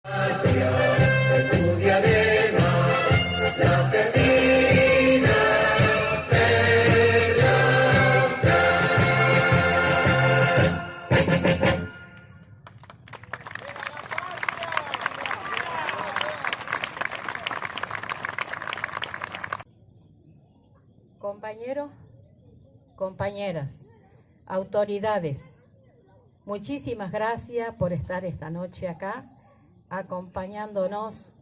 Patria, estudiaremos la perdida verdad. Compañeros, compañeras, autoridades, muchísimas gracias por estar esta noche acá, acompañándonos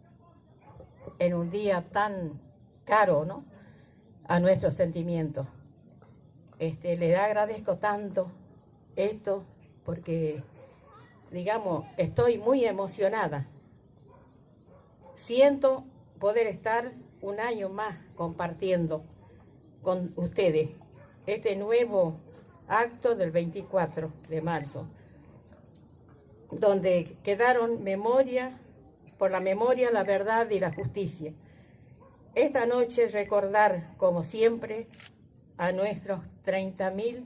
en un día tan caro, ¿no?, a nuestros sentimientos. Le agradezco tanto esto porque, digamos, estoy muy emocionada. Siento poder estar un año más compartiendo con ustedes este nuevo acto del 24 de marzo, donde quedaron por la memoria, la verdad y la justicia. Esta noche recordar, como siempre, a nuestros 30.000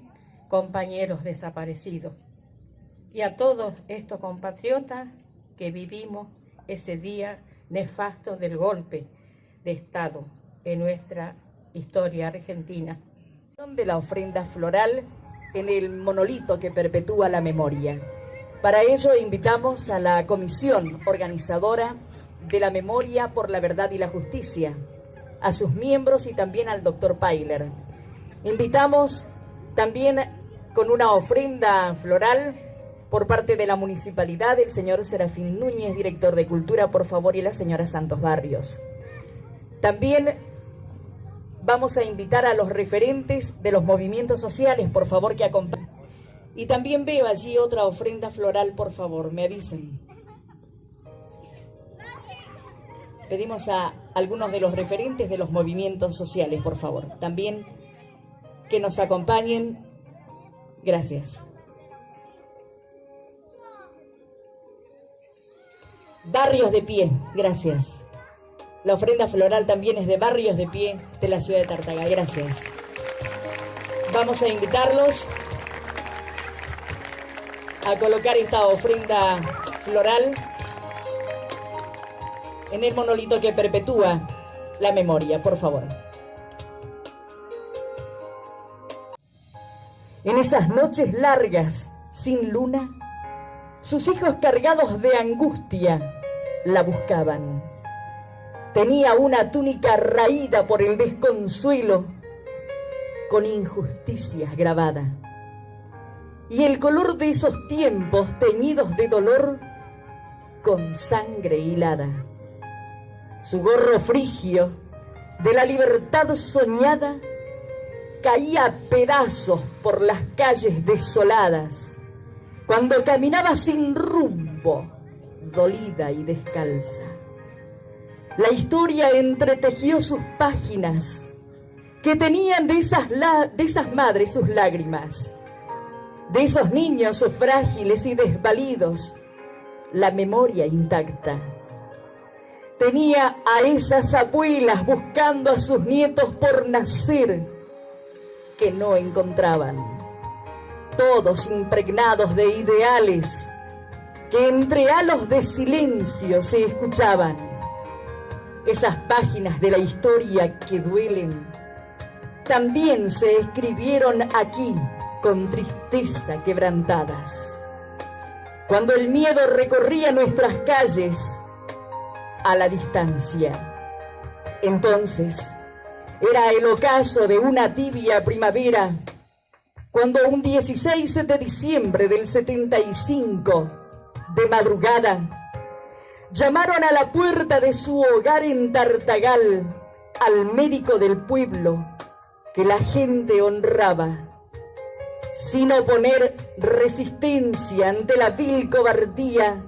compañeros desaparecidos y a todos estos compatriotas que vivimos ese día nefasto del golpe de Estado en nuestra historia argentina. De la ofrenda floral en el monolito que perpetúa la memoria. Para ello invitamos a la comisión organizadora de la Memoria por la Verdad y la Justicia, a sus miembros y también al doctor Pailer. Invitamos también con una ofrenda floral por parte de la municipalidad el señor Serafín Núñez, director de Cultura, por favor, y la señora Santos Barrios. También vamos a invitar a los referentes de los movimientos sociales, por favor, que acompañen. Y también veo allí otra ofrenda floral, por favor, me avisen. Pedimos a algunos de los referentes de los movimientos sociales, por favor, también que nos acompañen. Gracias. Barrios de Pie, gracias. La ofrenda floral también es de Barrios de Pie de la ciudad de Tartagal. Gracias. Vamos a invitarlos a colocar esta ofrenda floral en el monolito que perpetúa la memoria, por favor. En esas noches largas, sin luna, sus hijos cargados de angustia la buscaban. Tenía una túnica raída por el desconsuelo, con injusticias grabada. Y el color de esos tiempos teñidos de dolor, con sangre hilada. Su gorro frigio, de la libertad soñada, caía a pedazos por las calles desoladas, cuando caminaba sin rumbo, dolida y descalza. La historia entretejió sus páginas, que tenían de esas madres sus lágrimas, de esos niños frágiles y desvalidos, la memoria intacta. Tenía a esas abuelas buscando a sus nietos por nacer, que no encontraban, todos impregnados de ideales, que entre halos de silencio se escuchaban. Esas páginas de la historia que duelen también se escribieron aquí con tristeza quebrantadas. Cuando el miedo recorría nuestras calles a la distancia, entonces era el ocaso de una tibia primavera, cuando un 16 de diciembre del 75, de madrugada, llamaron a la puerta de su hogar en Tartagal al médico del pueblo que la gente honraba, sin oponer resistencia ante la vil cobardía.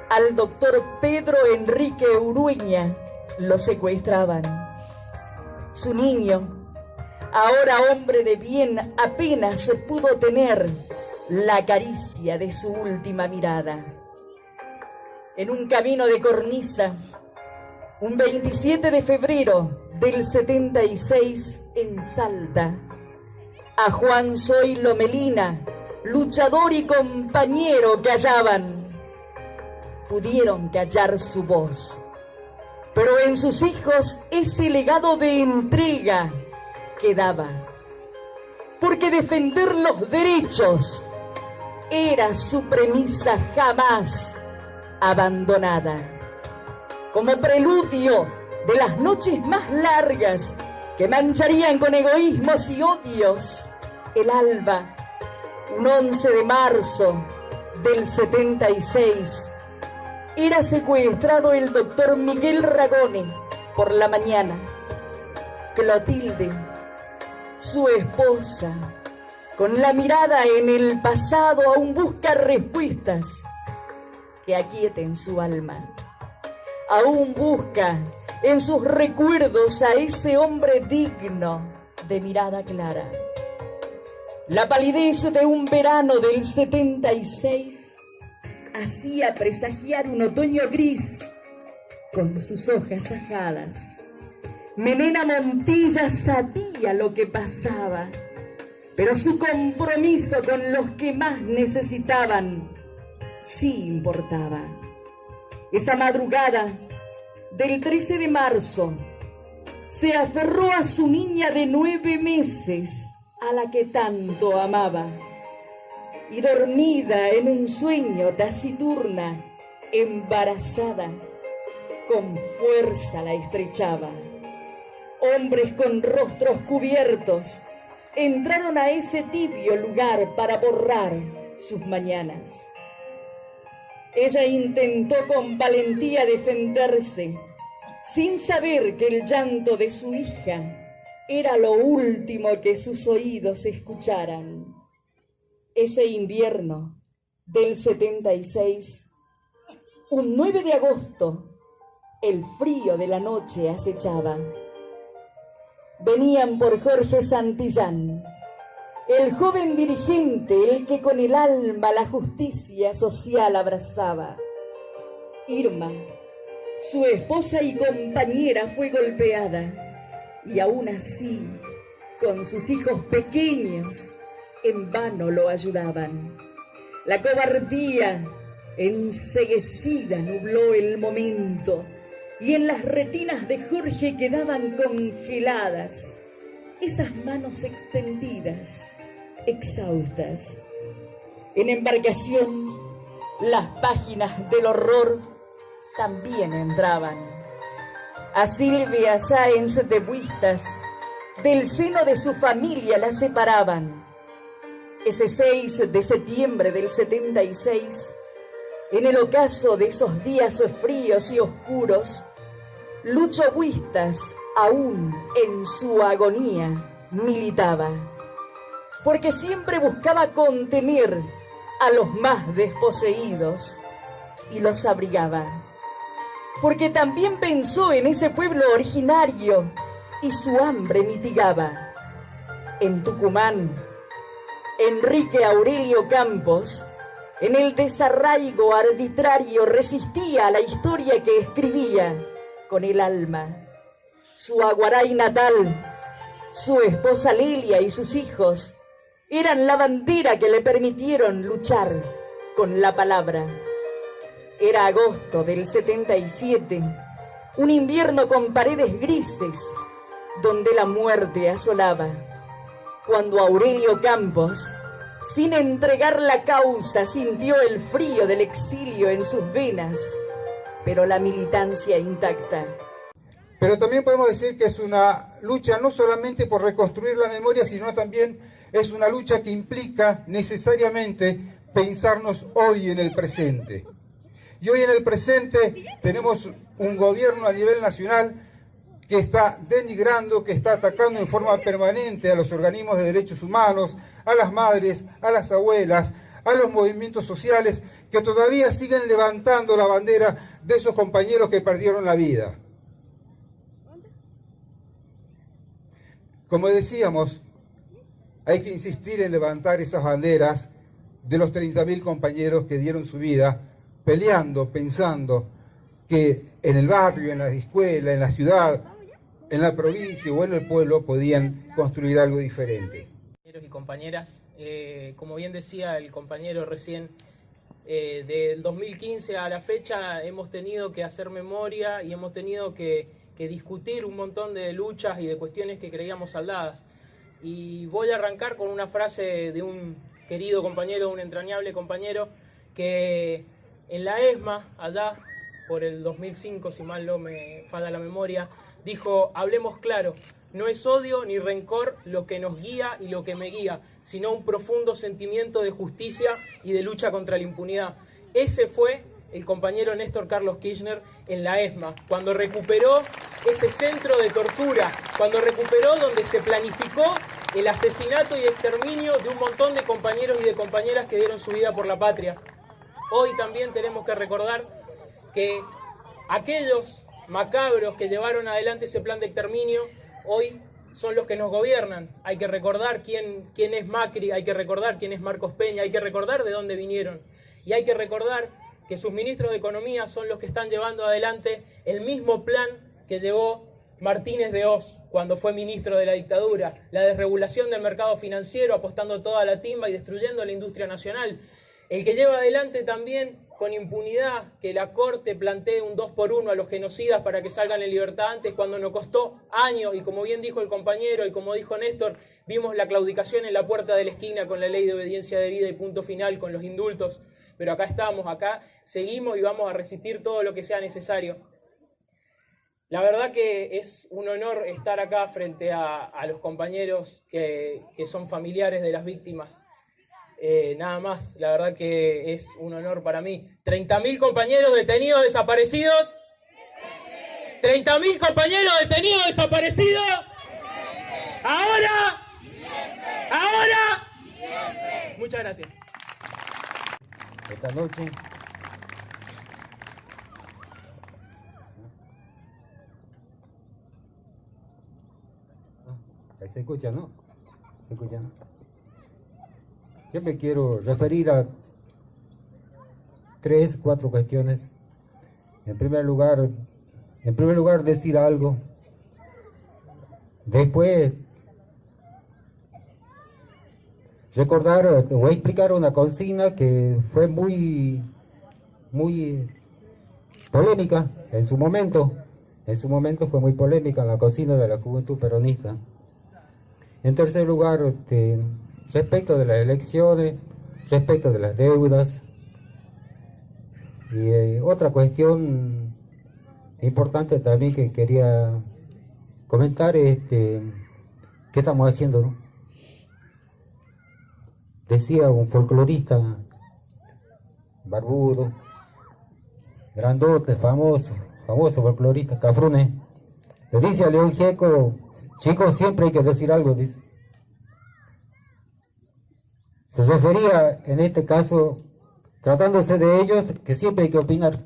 Al doctor Pedro Enrique Urueña lo secuestraban. Su niño, ahora hombre de bien, apenas se pudo tener la caricia de su última mirada. En un camino de cornisa, un 27 de febrero del 76 en Salta, a Juan Zoilo Melina, luchador y compañero, que hallaban. pudieron callar su voz. Pero en sus hijos ese legado de entrega quedaba, porque defender los derechos era su premisa jamás abandonada. Como preludio de las noches más largas que mancharían con egoísmos y odios el alba, un 11 de marzo del 76, era secuestrado el doctor Miguel Ragone por la mañana. Clotilde, su esposa, con la mirada en el pasado, aún busca respuestas que aquieten su alma. Aún busca en sus recuerdos a ese hombre digno de mirada clara. La palidez de un verano del 76 hacía presagiar un otoño gris con sus hojas ajadas. Menena Montilla sabía lo que pasaba, pero su compromiso con los que más necesitaban sí importaba. Esa madrugada del 13 de marzo se aferró a su niña de 9 meses, a la que tanto amaba, y dormida en un sueño taciturna, embarazada, con fuerza la estrechaba. Hombres con rostros cubiertos entraron a ese tibio lugar para borrar sus mañanas. Ella intentó con valentía defenderse, sin saber que el llanto de su hija era lo último que sus oídos escucharan. Ese invierno del 76, un 9 de agosto, el frío de la noche acechaba. Venían por Jorge Santillán, el joven dirigente, el que con el alma la justicia social abrazaba. Irma, su esposa y compañera, fue golpeada, y aún así, con sus hijos pequeños, en vano lo ayudaban. La cobardía enceguecida nubló el momento, y en las retinas de Jorge quedaban congeladas esas manos extendidas, exhaustas. En embarcación, las páginas del horror también entraban. A Silvia Sáenz de Buistas, del seno de su familia la separaban. Ese 6 de septiembre del 76, en el ocaso de esos días fríos y oscuros, Lucho Buistas, aún en su agonía, militaba, porque siempre buscaba contener a los más desposeídos y los abrigaba, porque también pensó en ese pueblo originario y su hambre mitigaba. En Tucumán, Enrique Aurelio Campos, en el desarraigo arbitrario, resistía a la historia que escribía con el alma. Su Aguaray natal, su esposa Lilia y sus hijos eran la bandera que le permitieron luchar con la palabra. Era agosto del 77, un invierno con paredes grises, donde la muerte asolaba, cuando Aurelio Campos, sin entregar la causa, sintió el frío del exilio en sus venas, pero la militancia intacta. Pero también podemos decir que es una lucha no solamente por reconstruir la memoria, sino también es una lucha que implica necesariamente pensarnos hoy en el presente. Y hoy en el presente tenemos un gobierno a nivel nacional que está denigrando, que está atacando en forma permanente a los organismos de derechos humanos, a las madres, a las abuelas, a los movimientos sociales que todavía siguen levantando la bandera de esos compañeros que perdieron la vida. Como decíamos, hay que insistir en levantar esas banderas de los 30.000 compañeros que dieron su vida peleando, pensando que en el barrio, en la escuela, en la ciudad, en la provincia o en el pueblo podían construir algo diferente. Compañeros y compañeras, como bien decía el compañero recién, Del 2015 a la fecha hemos tenido que hacer memoria y hemos tenido que discutir un montón de luchas y de cuestiones que creíamos saldadas. Y voy a arrancar con una frase de un querido compañero, un entrañable compañero, que en la ESMA, allá por el 2005, si mal no me falla la memoria, dijo: hablemos claro, no es odio ni rencor lo que nos guía y lo que me guía, sino un profundo sentimiento de justicia y de lucha contra la impunidad. Ese fue el compañero Néstor Carlos Kirchner en la ESMA, cuando recuperó ese centro de tortura, cuando recuperó donde se planificó el asesinato y exterminio de un montón de compañeros y de compañeras que dieron su vida por la patria. Hoy también tenemos que recordar que aquellos macabros que llevaron adelante ese plan de exterminio hoy son los que nos gobiernan. Hay que recordar quién es Macri, hay que recordar quién es Marcos Peña, hay que recordar de dónde vinieron. Y hay que recordar que sus ministros de Economía son los que están llevando adelante el mismo plan que llevó Martínez de Oz cuando fue ministro de la dictadura, la desregulación del mercado financiero, apostando toda la timba y destruyendo la industria nacional. El que lleva adelante también con impunidad que la Corte plantee un 2x1 a los genocidas para que salgan en libertad antes, cuando nos costó años, y como bien dijo el compañero y como dijo Néstor, vimos la claudicación en la puerta de la esquina con la ley de obediencia debida y punto final, con los indultos, pero acá estamos, acá seguimos y vamos a resistir todo lo que sea necesario. La verdad que es un honor estar acá frente a los compañeros que son familiares de las víctimas. Nada más, la verdad que es un honor para mí. 30.000 compañeros detenidos desaparecidos. 30.000 compañeros detenidos desaparecidos. Ahora. Muchas gracias. Esta noche ahí se escucha, ¿no? ¿Se escucha, no? Yo me quiero referir a 3-4 cuestiones. En primer lugar decir algo. Después recordar o explicar una consigna que fue muy polémica en su momento. En su momento fue muy polémica la consigna de la Juventud Peronista. En tercer lugar, respecto de las elecciones, respecto de las deudas. Y otra cuestión importante también que quería comentar es ¿qué estamos haciendo, no? Decía un folclorista barbudo, grandote, famoso folclorista, Cafrune, le dice a León Gieco: chicos, siempre hay que decir algo, dice. Se refería, en este caso, tratándose de ellos, que siempre hay que opinar.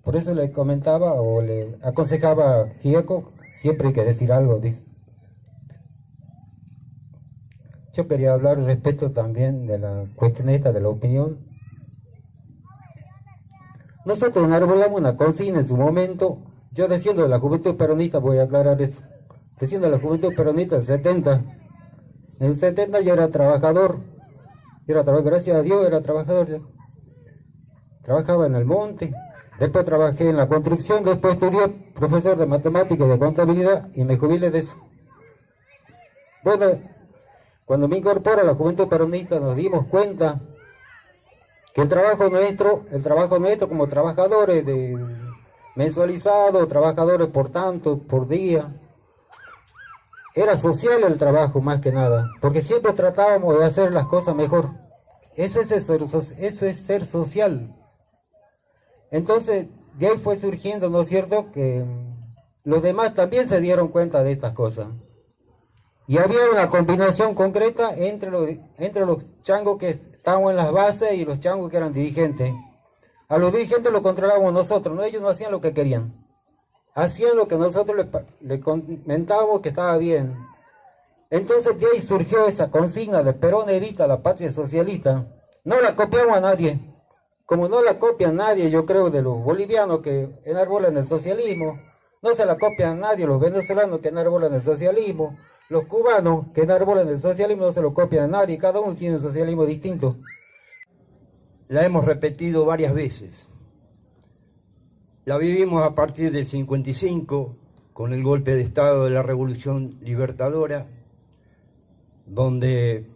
Por eso le comentaba o le aconsejaba a Gieco: siempre hay que decir algo, dice. Yo quería hablar respecto también de la cuestión esta de la opinión. Nosotros enarbolamos una consigna en su momento. Yo desciendo de la Juventud Peronista, voy a aclarar eso. Desciendo de la Juventud Peronista del 70. En el 70 yo era trabajador. Gracias a Dios era trabajador. Yo trabajaba en el monte. Después trabajé en la construcción. Después estudié profesor de matemáticas y de contabilidad y me jubilé de eso. Bueno, cuando me incorporo a la Juventud Peronista nos dimos cuenta que el trabajo nuestro como trabajadores de mensualizados, trabajadores por tanto, por día, era social el trabajo más que nada, porque siempre tratábamos de hacer las cosas mejor. Eso es ser social. Entonces, de ahí fue surgiendo, ¿no es cierto?, que los demás también se dieron cuenta de estas cosas. Y había una combinación concreta entre los changos que estaban en las bases y los changos que eran dirigentes. A los dirigentes los controlábamos nosotros, ¿no? Ellos no hacían lo que querían. Hacían lo que nosotros le comentábamos que estaba bien. Entonces de ahí surgió esa consigna de Perón evita la patria socialista. No la copiamos a nadie. Como no la copia nadie, yo creo, de los bolivianos que enarbolan el socialismo. No se la copian a nadie los venezolanos que enarbolan el socialismo. Los cubanos que enarbolan el socialismo no se lo copian a nadie. Cada uno tiene un socialismo distinto. la hemos repetido varias veces. La vivimos a partir del 55, con el golpe de Estado de la Revolución Libertadora, donde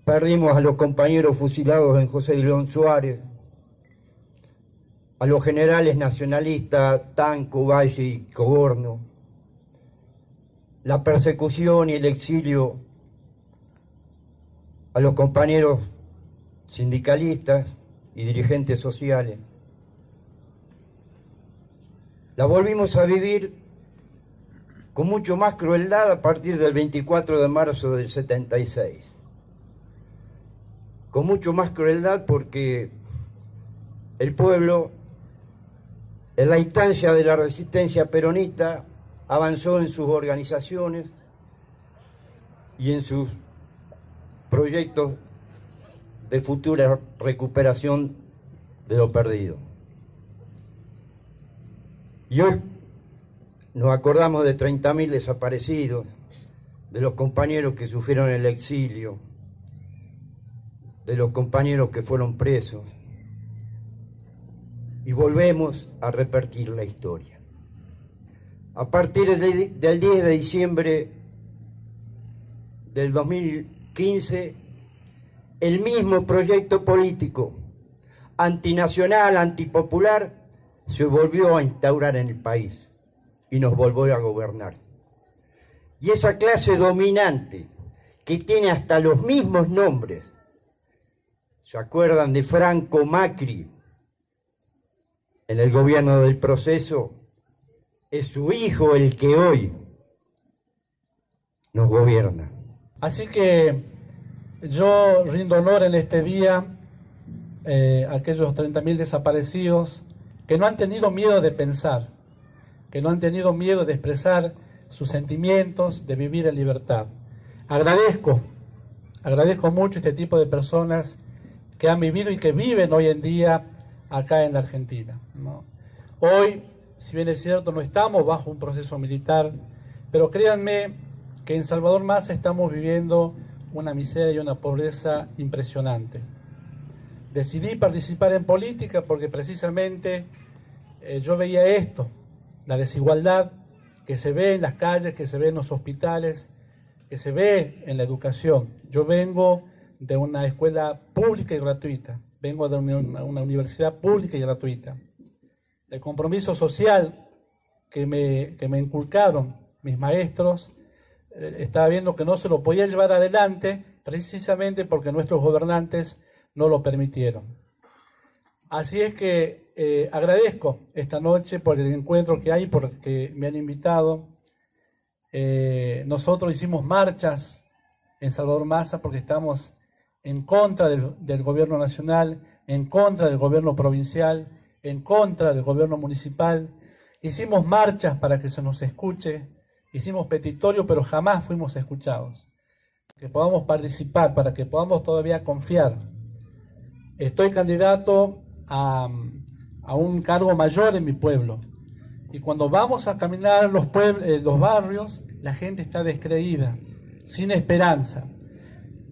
perdimos a los compañeros fusilados en José de León Suárez, a los generales nacionalistas Tanco, Valle y Coborno, la persecución y el exilio a los compañeros sindicalistas y dirigentes sociales. La volvimos a vivir con mucho más crueldad a partir del 24 de marzo del 76. Con mucho más crueldad porque el pueblo, en la instancia de la resistencia peronista, avanzó en sus organizaciones y en sus proyectos de futura recuperación de lo perdido. Y hoy nos acordamos de 30.000 desaparecidos, de los compañeros que sufrieron el exilio, de los compañeros que fueron presos, y volvemos a repetir la historia. A partir del 10 de diciembre del 2015, el mismo proyecto político antinacional, antipopular, se volvió a instaurar en el país y nos volvió a gobernar. Y esa clase dominante, que tiene hasta los mismos nombres, ¿se acuerdan de Franco Macri en el gobierno del proceso? Es su hijo el que hoy nos gobierna. Así que yo rindo honor en este día a aquellos 30.000 desaparecidos que no han tenido miedo de pensar, que no han tenido miedo de expresar sus sentimientos, de vivir en libertad. Agradezco mucho este tipo de personas que han vivido y que viven hoy en día acá en la Argentina, ¿no? Hoy, si bien es cierto, no estamos bajo un proceso militar, pero créanme que en Salvador Massa estamos viviendo una miseria y una pobreza impresionante. Decidí participar en política porque precisamente yo veía esto, la desigualdad que se ve en las calles, que se ve en los hospitales, que se ve en la educación. Yo vengo de una escuela pública y gratuita, vengo de una universidad pública y gratuita. El compromiso social que me inculcaron mis maestros, estaba viendo que no se lo podía llevar adelante precisamente porque nuestros gobernantes no lo permitieron. Así es que agradezco esta noche por el encuentro que hay, porque me han invitado. Nosotros hicimos marchas en Salvador Massa porque estamos en contra del gobierno nacional, en contra del gobierno provincial, en contra del gobierno municipal. Hicimos marchas para que se nos escuche, hicimos petitorios, pero jamás fuimos escuchados. Que podamos participar, para que podamos todavía confiar. Estoy candidato a un cargo mayor en mi pueblo. Y cuando vamos a caminar los barrios, la gente está descreída, sin esperanza.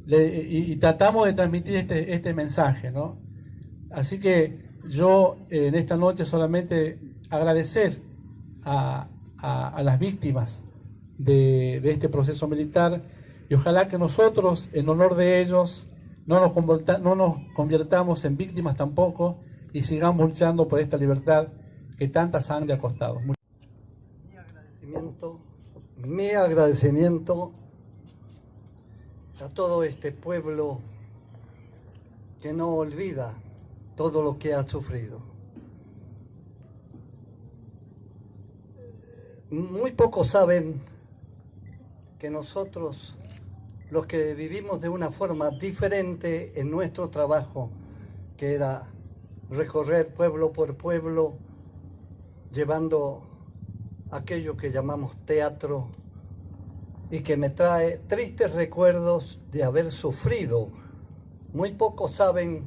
Y tratamos de transmitir este mensaje, ¿no? Así que yo en esta noche solamente agradecer a las víctimas de este proceso militar, y ojalá que nosotros, en honor de ellos, no nos convirtamos en víctimas tampoco, y sigamos luchando por esta libertad que tanta sangre ha costado. Mi agradecimiento a todo este pueblo que no olvida todo lo que ha sufrido. Muy pocos saben que nosotros, los que vivimos de una forma diferente en nuestro trabajo, que era recorrer pueblo por pueblo, llevando aquello que llamamos teatro, y que me trae tristes recuerdos de haber sufrido. Muy pocos saben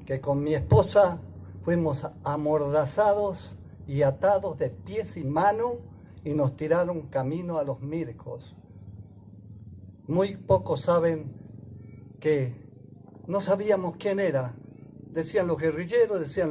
que con mi esposa fuimos amordazados y atados de pies y manos y nos tiraron camino a los Mircos. Muy pocos saben que no sabíamos quién era. Decían los guerrilleros, decían los